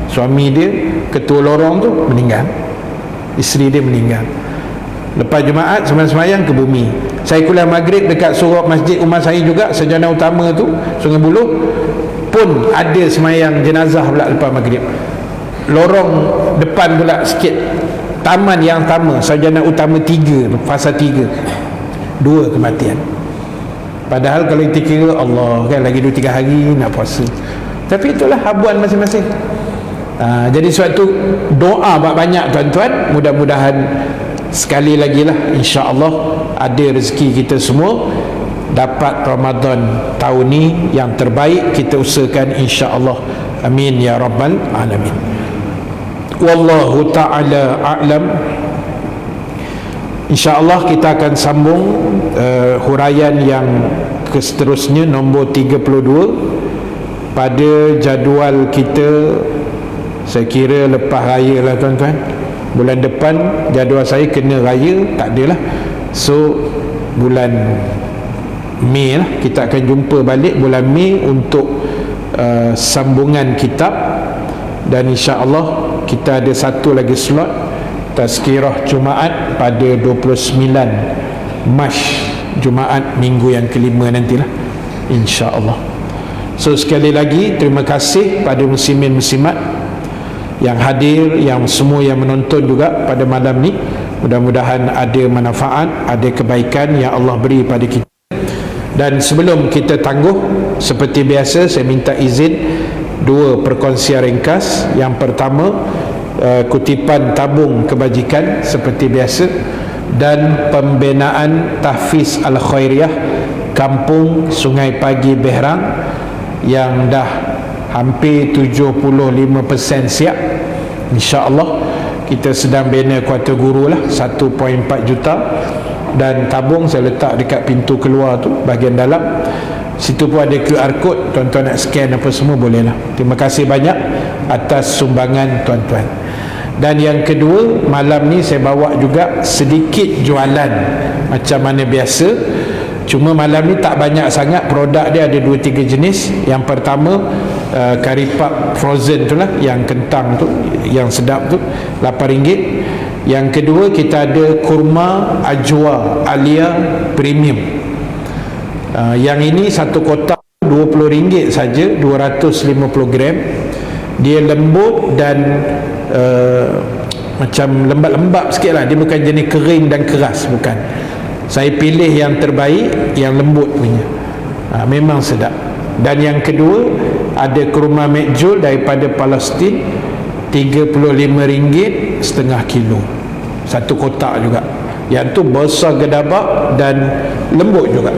suami dia ketua lorong tu meninggal, isteri dia meninggal. Lepas Jumaat sembahyang ke bumi. Saya kuliah maghrib dekat surau masjid rumah saya juga, Sarjana Utama tu, Sungai Buloh, pun ada sembahyang jenazah pula lepas maghrib. Lorong depan pula sikit, taman yang sama, Sarjana Utama 3 tu, fasa 3, 2 kematian. Padahal kalau kita kira Allah kan lagi 2-3 hari nak puasa, tapi itulah habuan masing-masing. Jadi suatu doa banyak tuan-tuan, mudah-mudahan sekali lagi lah, insya-Allah ada rezeki kita semua dapat Ramadan tahun ni yang terbaik, kita usahakan, insya-Allah. Amin ya rabbal alamin. Wallahu ta'ala a'lam. InsyaAllah kita akan sambung huraian yang seterusnya, nombor 32 pada jadual kita. Saya kira lepas raya lah tuan-tuan, bulan depan jadual saya kena raya, tak adalah. So bulan Mei lah kita akan jumpa balik bulan Mei untuk sambungan kitab. Dan insya-Allah kita ada satu lagi slot tazkirah Jumaat pada 29 Mac, Jumaat minggu yang kelima nantilah, insya-Allah. So sekali lagi terima kasih pada muslimin muslimat yang hadir, yang semua yang menonton juga pada malam ni. Mudah-mudahan ada manfaat, ada kebaikan yang Allah beri pada kita. Dan sebelum kita tangguh, seperti biasa saya minta izin 2 perkongsian ringkas. Yang pertama, kutipan tabung kebajikan seperti biasa, dan pembinaan tahfiz Al-Khairiyah Kampung Sungai Pagi Berang yang dah hampir 75% siap. InsyaAllah kita sedang bina kuarter guru lah, 1.4 juta. Dan tabung saya letak dekat pintu keluar tu, bahagian dalam situ pun ada QR code, tuan-tuan nak scan apa semua boleh lah. Terima kasih banyak atas sumbangan tuan-tuan. Dan yang kedua, malam ni saya bawa juga sedikit jualan macam mana biasa. Cuma malam ni tak banyak sangat. Produk dia ada 2-3 jenis. Yang pertama kari puff frozen tu lah, yang kentang tu, yang sedap tu, RM8. Yang kedua kita ada kurma ajwa Alia Premium. Yang ini satu kotak RM20 saja, 250 gram. Dia lembut dan macam lembat-lembat sikit lah. Dia bukan jenis kering dan keras, bukan. Saya pilih yang terbaik, yang lembut punya. Memang sedap. Dan yang kedua ada kurma mekjul daripada Palestin, RM35 setengah kilo, satu kotak juga. Yang tu besar gedabak dan lembut juga.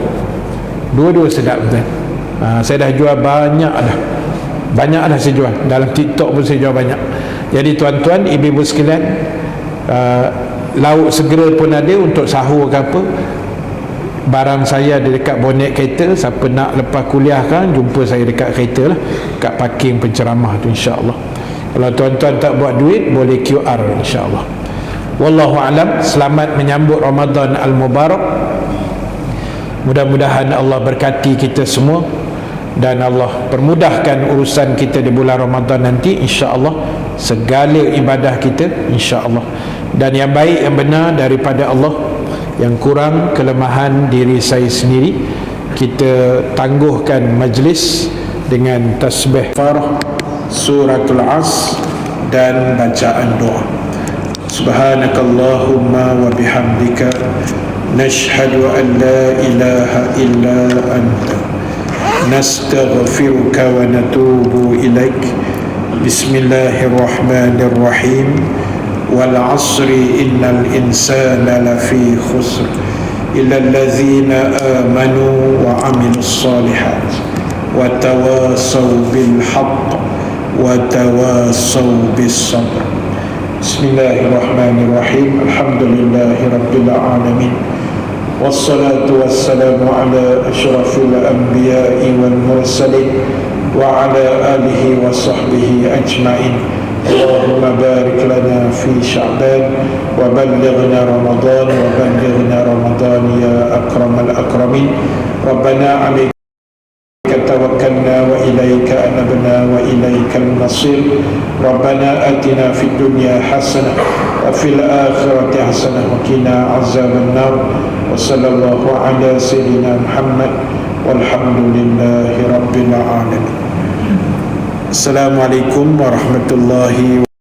Dua-dua sedap betul. Saya dah jual banyak dah saya jual. Dalam TikTok pun saya jual banyak. Jadi tuan-tuan, ibu-ibu sekalian, lauk segera pun ada untuk sahur ke apa. Barang saya ada dekat bonet kereta. Siapa nak lepas kuliah kan, jumpa saya dekat kereta lah, kat parking penceramah tu, insya-Allah. Kalau tuan-tuan tak buat duit, boleh QR, insya-Allah. Wallahu alam. Selamat menyambut Ramadan al-Mubarak. Mudah-mudahan Allah berkati kita semua dan Allah permudahkan urusan kita di bulan Ramadan nanti, insya-Allah. Segala ibadah kita, insya-Allah. Dan yang baik, yang benar daripada Allah. Yang kurang, kelemahan diri saya sendiri. Kita tangguhkan majlis dengan tasbih farah, suratul As dan bacaan doa. Subhanakallahumma wa bihamdika nashhadu an la ilaha illa anta nastaghfiruka wa natubu ilaik. Bismillahirrahmanirrahim. Wal 'asri innal insana lafi khusr illa allazina amanu wa 'amilus solihat wa tawasaw bil haqq wa tawasaw bis sabr. Bismillahirrahmanirrahim. Alhamdulillahi rabbil alamin. Wassalatu wassalamu ala asyrafil anbiya'i wal mursalin wa ala alihi wa sahbihi ajma'in. Allahumma barik lana fi Sya'ban wa ballighna Ramadan wa ballighna Ramadan ya akramal akramin. Rabbana 'alaika tawakkalna wa ilaika anabna wa ilaikal masir. Rabbana atina fid dunya hasanah wa fil akhirati hasanah wa qina azaban nar. Wa sallallahu ala sayyidina Muhammad walhamdulillahi rabbil alamin. Assalamualaikum warahmatullahi wabarakatuh.